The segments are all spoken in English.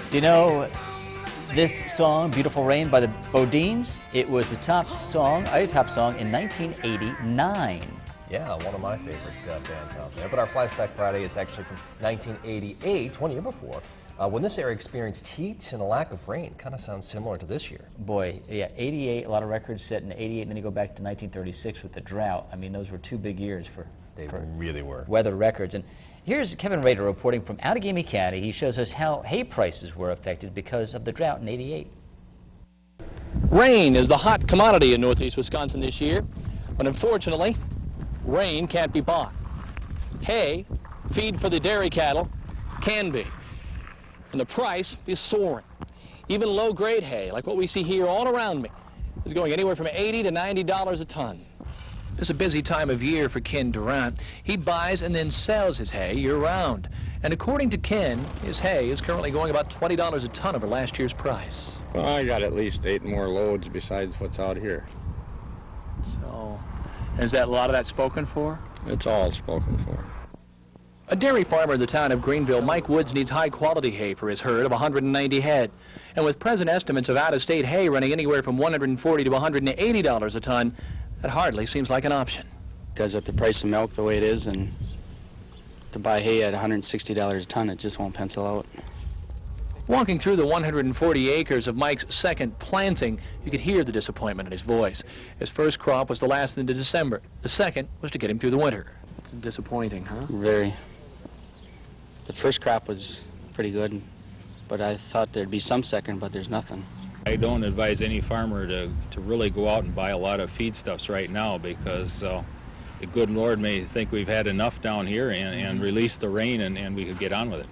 Do you know this song, Beautiful Rain by the Bodines? It was a top song in 1989. Yeah, one of my favorite bands out there. But our Flashback Friday is actually from 1988, 1 year before, when this area experienced heat and a lack of rain. Kind of sounds similar to this year. Boy, yeah, 88, a lot of records set in 88, and then you go back to 1936 with the drought. I mean, those were two big years for really were. Weather records. And here's Kevin Rader reporting from Allegheny County. He shows us how hay prices were affected because of the drought in 88. Rain is the hot commodity in northeast Wisconsin this year, but unfortunately, rain can't be bought. Hay, feed for the dairy cattle, can be. And the price is soaring. Even low-grade hay, like what we see here all around me, is going anywhere from $80 to $90 a ton. It's a busy time of year for Ken Durant. He buys and then sells his hay year-round. And according to Ken, his hay is currently going about $20 a ton over last year's price. Well, I got at least 8 more loads besides what's out here. So, is that a lot of that spoken for? It's all spoken for. A dairy farmer in the town of Greenville, Mike Woods, needs high-quality hay for his herd of 190 head. And with present estimates of out-of-state hay running anywhere from $140 to $180 a ton, that hardly seems like an option. Because at the price of milk the way it is, and to buy hay at $160 a ton, it just won't pencil out. Walking through the 140 acres of Mike's second planting, you could hear the disappointment in his voice. His first crop was to last into December. The second was to get him through the winter. It's disappointing, huh? Very. The first crop was pretty good, but I thought there'd be some second, but there's nothing. I don't advise any farmer to really go out and buy a lot of feedstuffs right now, because the good Lord may think we've had enough down here and release the rain and we could get on with it.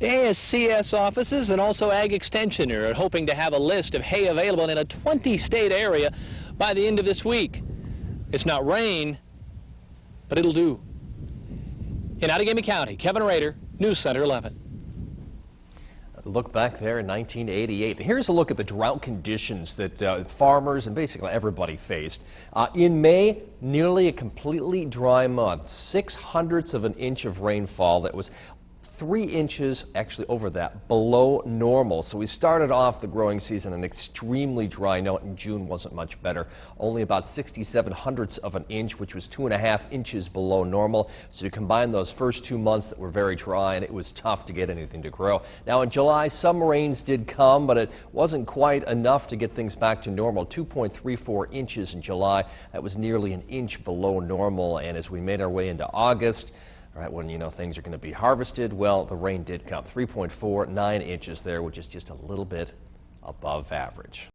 The ASCS offices and also Ag Extension are hoping to have a list of hay available in a 20-state area by the end of this week. It's not rain, but it'll do. In Allegheny County, Kevin Rader, News Center 11. Look back there in 1988. Here's a look at the drought conditions that farmers and basically everybody faced. In May, nearly a completely dry month. 0.06 of an inch of rainfall. That was 3 inches, actually over that, below normal. So we started off the growing season an extremely dry note, and June wasn't much better. Only about 0.67 of an inch, which was 2.5 inches below normal. So you combine those first 2 months that were very dry, and it was tough to get anything to grow. Now in July, some rains did come, but it wasn't quite enough to get things back to normal. 2.34 inches in July. That was nearly an inch below normal. And as we made our way into August, right when you know things are going to be harvested, well, the rain did come. 3.49 inches there, which is just a little bit above average.